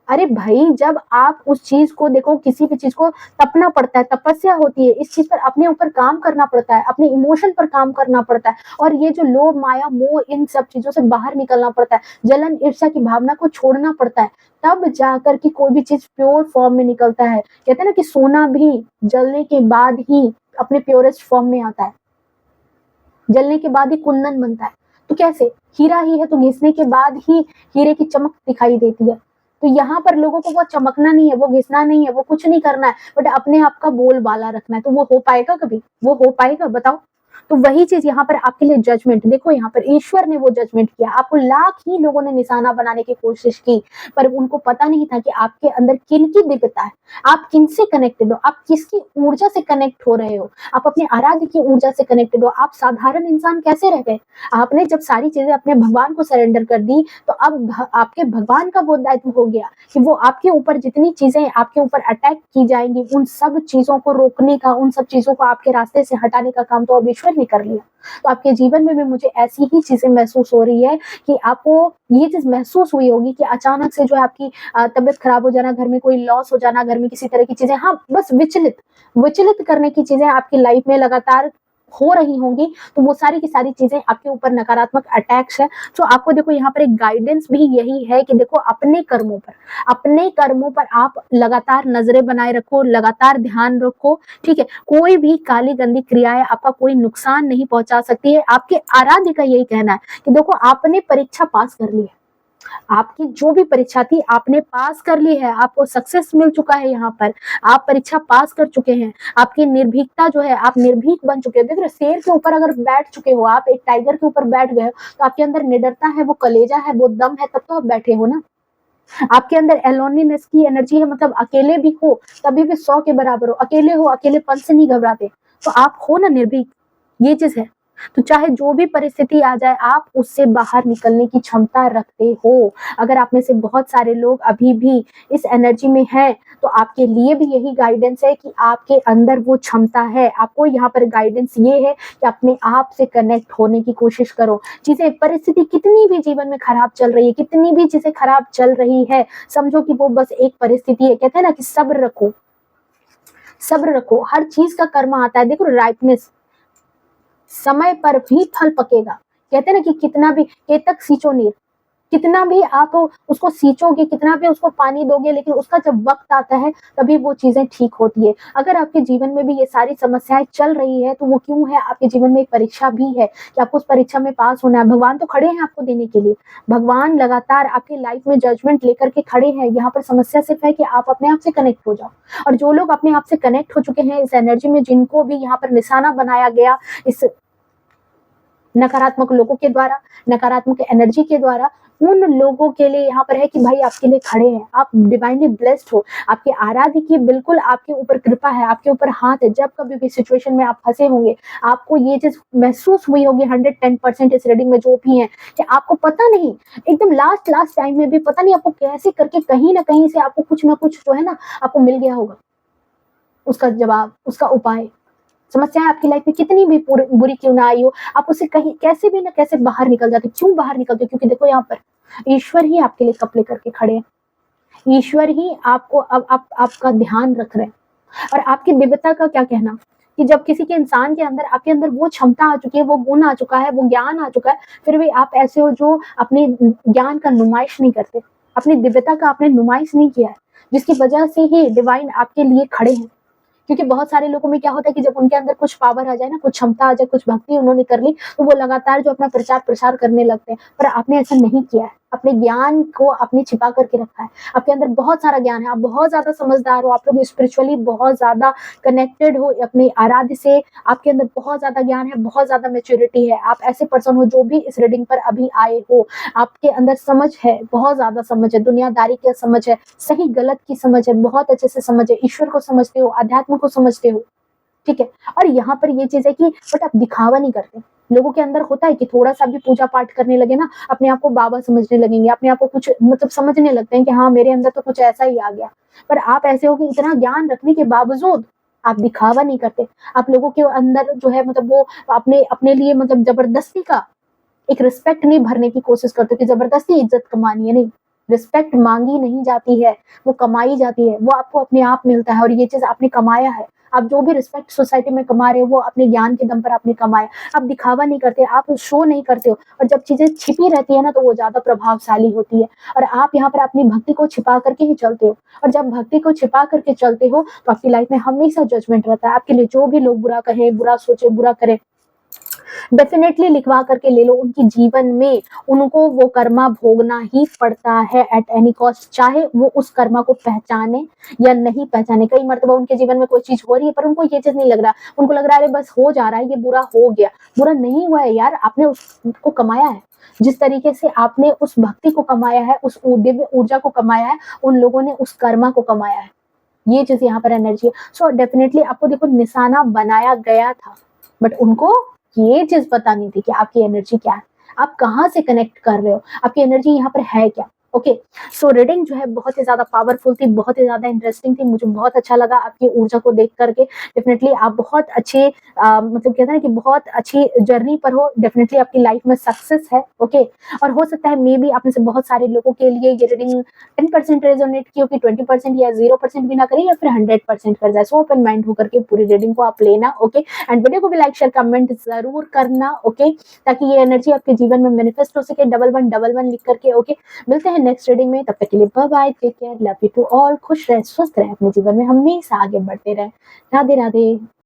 अरे भाई, जब आप उस चीज़ को देखो, किसी भी चीज़ को तपना पड़ता है, तपस्या होती है, इस चीज़ पर अपने ऊपर काम करना पड़ता है, अपने इमोशन पर काम करना पड़ता है और ये जो लोभ, माया, मोह इन सब चीज़ों से बाहर निकलना पड़ता है, जलन, ईर्ष्या की भावना को छोड़ना पड़ता है, तब जाकर के कोई भी चीज़ प्योर फॉर्म में निकलता है। कहते हैं ना कि सोना भी जलने के बाद ही अपने प्योरेस्ट फॉर्म में आता है, जलने के बाद ही कुंदन बनता है। तो कैसे? हीरा ही है तो घिसने के बाद ही हीरे की चमक दिखाई देती है। तो यहाँ पर लोगों को वो चमकना नहीं है, वो घिसना नहीं है, वो कुछ नहीं करना है, बट अपने आप का बोलबाला रखना है। तो वो हो पाएगा कभी? वो हो पाएगा बताओ? तो वही चीज़ यहाँ पर आपके लिए जजमेंट, देखो यहाँ पर ईश्वर ने वो जजमेंट किया। आपको लाख ही लोगों ने निशाना बनाने की कोशिश की, पर उनको पता नहीं था कि आपके अंदर किनकी दिव्यता है, आप किनसे कनेक्टेड हो, आप किसकी ऊर्जा से कनेक्ट हो रहे हो, आप अपने आराध्य की ऊर्जा से कनेक्टेड हो। आप साधारण इंसान कैसे रह गए? आपने जब सारी चीज़ें अपने भगवान को सरेंडर कर दी, तो अब आपके भगवान का वो दायित्व हो गया कि वो आपके ऊपर जितनी चीज़ें आपके ऊपर अटैक की जाएँगी, उन सब चीज़ों को रोकने का, उन सब चीज़ों को आपके रास्ते से हटाने का काम तो अब ईश्वर ने कर लिया। तो आपके जीवन में भी मुझे ऐसी ही चीज़ें महसूस हो रही है कि आपको ये चीज़ महसूस हुई होगी कि अचानक से जो है आपकी तबीयत खराब हो जाना, घर में कोई लॉस हो जाना, घर में किसी तरह की चीज़ें, हाँ, बस विचलित करने की चीज़ें आपकी लाइफ में लगातार हो रही होंगी, तो वो सारी की सारी चीज़ें आपके ऊपर नकारात्मक अटैक्स है। तो आपको देखो यहाँ पर एक गाइडेंस भी यही है कि देखो अपने कर्मों पर आप लगातार नज़रें बनाए रखो, लगातार ध्यान रखो, ठीक है? कोई भी काली गंदी क्रियाएँ आपका कोई नुकसान नहीं पहुँचा सकती है। आपके आराध्य का यही कहना है कि देखो आपने परीक्षा पास कर ली है। आपकी जो भी परीक्षा थी आपने पास कर ली है, आपको सक्सेस मिल चुका है यहाँ पर, आप परीक्षा पास कर चुके हैं, आपकी निर्भीकता जो है, आप निर्भीक बन चुके हो। देखो शेर के ऊपर अगर बैठ चुके हो आप, एक टाइगर के ऊपर बैठ गए हो, तो आपके अंदर निडरता है, वो कलेजा है, वो दम है, तब तो आप बैठे हो ना। आपके अंदर एलोनीनेस की एनर्जी है, मतलब अकेले भी हो तभी भी 100 के बराबर हो, अकेले हो, अकेलेपन से नहीं घबराते, तो आप हो ना निर्भीक, ये चीज़ है। तो चाहे जो भी परिस्थिति आ जाए, आप उससे बाहर निकलने की क्षमता रखते हो। अगर आप में से बहुत सारे लोग अभी भी इस एनर्जी में हैं, तो आपके लिए भी यही गाइडेंस है कि आपके अंदर वो क्षमता है। आपको यहाँ पर गाइडेंस ये है कि अपने आप से कनेक्ट होने की कोशिश करो। चीज़ें, परिस्थिति कितनी भी जीवन में खराब चल रही है, कितनी भी चीज़ें खराब चल रही है, समझो कि वो बस एक परिस्थिति है। कहते हैं ना कि सब्र रखो, हर चीज़ का कर्म आता है। देखो राइपनेस, समय पर भी फल पकेगा। कहते हैं ना कि कितना भी केतक सींचो नीर, कितना भी आप उसको सींचोगे, कितना भी उसको पानी दोगे, लेकिन उसका जब वक़्त आता है तभी वो चीज़ें ठीक होती है। अगर आपके जीवन में भी ये सारी समस्याएँ चल रही है तो वो क्यों है? आपके जीवन में एक परीक्षा भी है कि आपको उस परीक्षा में पास होना है। भगवान तो खड़े हैं आपको देने के लिए। भगवान लगातार आपकी लाइफ़ में जजमेंट लेकर के खड़े हैं। यहाँ पर समस्या सिर्फ़ है कि आप अपने आप से कनेक्ट हो जाओ। और जो लोग अपने आप से कनेक्ट हो चुके हैं इस एनर्जी में, जिनको भी यहाँ पर निशाना बनाया गया इस नकारात्मक लोगों के द्वारा, नकारात्मक एनर्जी के द्वारा, उन लोगों के लिए यहाँ पर है कि भाई आपके लिए खड़े हैं, आप डिवाइनली ब्लेस्ड हो, आपके आराध्य की बिल्कुल आपके ऊपर कृपा है, आपके ऊपर हाथ है। जब कभी भी सिचुएशन में आप फंसे होंगे, आपको ये चीज महसूस हुई होगी 110% इस रीडिंग में जो भी है कि आपको पता नहीं, एकदम लास्ट लास्ट टाइम में भी पता नहीं आपको कैसे करके कहीं ना कहीं से आपको कुछ ना कुछ जो है ना आपको मिल गया होगा, उसका जवाब, उसका उपाय। समस्याएं आपकी लाइफ में कितनी भी बुरी क्यों ना आई हो, आप उससे कहीं कैसे भी ना कैसे बाहर निकल जाते। क्यों बाहर निकलते? क्योंकि देखो यहाँ पर ईश्वर ही आपके लिए कप लेकर के खड़े हैं। ईश्वर ही आपको अब आपका ध्यान रख रहे हैं। और आपकी दिव्यता का क्या कहना कि जब किसी के इंसान के अंदर, आपके अंदर वो क्षमता आ चुकी है, वो गुण आ चुका है, वो ज्ञान आ चुका है, फिर भी आप ऐसे हो जो अपने ज्ञान का नुमाइश नहीं करते, अपनी दिव्यता का आपने नुमाइश नहीं किया है, जिसकी वजह से ही डिवाइन आपके लिए खड़े हैं। क्योंकि बहुत सारे लोगों में क्या होता है कि जब उनके अंदर कुछ पावर आ जाए ना, कुछ क्षमता आ जाए, कुछ भक्ति उन्होंने कर ली, तो वो लगातार जो अपना प्रचार प्रसार करने लगते हैं। पर आपने ऐसा नहीं किया है, अपने ज्ञान को आपने छिपा करके रखा है। आपके अंदर बहुत सारा ज्ञान है, आप बहुत ज्यादा समझदार हो, आप लोग स्पिरिचुअली बहुत ज्यादा कनेक्टेड हो अपने आराध्य से, आपके अंदर बहुत ज्यादा ज्ञान है, बहुत ज्यादा मेच्योरिटी है। आप ऐसे पर्सन हो जो भी इस रीडिंग पर अभी आए हो, आपके अंदर समझ है, बहुत ज्यादा समझ है, दुनियादारी की समझ है, सही गलत की समझ है, बहुत अच्छे से समझ है, ईश्वर को समझते हो, अध्यात्म को समझते हो, ठीक है। और यहाँ पर ये चीज है कि बट आप दिखावा नहीं करते। लोगों के अंदर होता है कि थोड़ा सा भी पूजा पाठ करने लगे ना, अपने आप को बाबा समझने लगेंगे, अपने आप को कुछ मतलब समझने लगते हैं कि हाँ मेरे अंदर तो कुछ ऐसा ही आ गया। पर आप ऐसे हो कि इतना ज्ञान रखने के बावजूद आप दिखावा नहीं करते। आप लोगों के अंदर जो है मतलब वो अपने अपने लिए मतलब जबरदस्ती का एक रिस्पेक्ट नहीं भरने की कोशिश करते कि जबरदस्ती इज्जत कमानी है। नहीं, रिस्पेक्ट मांगी नहीं जाती है, वो कमाई जाती है, वो आपको अपने आप मिलता है। और ये चीज आपने कमाया है। आप जो भी रिस्पेक्ट सोसाइटी में कमा रहे हो वो अपने ज्ञान के दम पर आपने कमाया। आप दिखावा नहीं करते, आप शो नहीं करते हो। और जब चीजें छिपी रहती है ना तो वो ज्यादा प्रभावशाली होती है। और आप यहाँ पर अपनी भक्ति को छिपा करके ही चलते हो। और जब भक्ति को छिपा करके चलते हो तो आपकी लाइफ में हमेशा जजमेंट रहता है आपके लिए। जो भी लोग बुरा कहे, बुरा सोचे, बुरा करे, डेफिनेटली लिखवा करके ले लो। उनके जीवन में उनको वो कर्मा भोगना ही पड़ता है एट एनी कॉस्ट, चाहे वो उस कर्मा को पहचाने या नहीं पहचाने। कई मर्तबा उनके जीवन में कोई चीज हो रही है पर उनको ये चीज नहीं लग रहा, उनको लग रहा है बस हो जा रहा है, ये बुरा हो गया। बुरा नहीं हुआ है यार, आपने उसको कमाया है। जिस तरीके से आपने उस भक्ति को कमाया है, उस दिव्य ऊर्जा को कमाया है, उन लोगों ने उस कर्मा को कमाया है। ये चीज यहाँ पर एनर्जी है। सो डेफिनेटली आपको देखो निशाना बनाया गया था, बट उनको ये चीज पता नहीं थी कि आपकी एनर्जी क्या है, आप कहाँ से कनेक्ट कर रहे हो, आपकी एनर्जी यहाँ पर है क्या। ओके, सो रीडिंग जो है बहुत ही ज्यादा पावरफुल थी, बहुत ही ज्यादा इंटरेस्टिंग थी। मुझे बहुत अच्छा लगा आपकी ऊर्जा को देख करके। डेफिनेटली आप बहुत अच्छे मतलब कहते हैं ना कि बहुत अच्छी जर्नी पर हो। डेफिनेटली आपकी लाइफ में सक्सेस है। ओके, और हो सकता है मे बी आप में से बहुत सारे लोगों के लिए ये रीडिंग 10% रेजोनेट की होगी, 20% या 0% भी ना करे या फिर 100% कर जाए। सो ओपन माइंड होकर के पूरी रीडिंग को आप लेना। ओके, एंड वीडियो को भी लाइक शेयर कमेंट जरूर करना। ओके, ताकि ये एनर्जी आपके जीवन में मैनिफेस्ट हो सके। 1111 लिख करके। ओके, मिलते हैं नेक्स्ट रीडिंग में, तब तक के लिए bye bye, take care, love you to all. खुश रहे, स्वस्थ रहे, अपने जीवन में हमेशा आगे बढ़ते रहे। राधे राधे।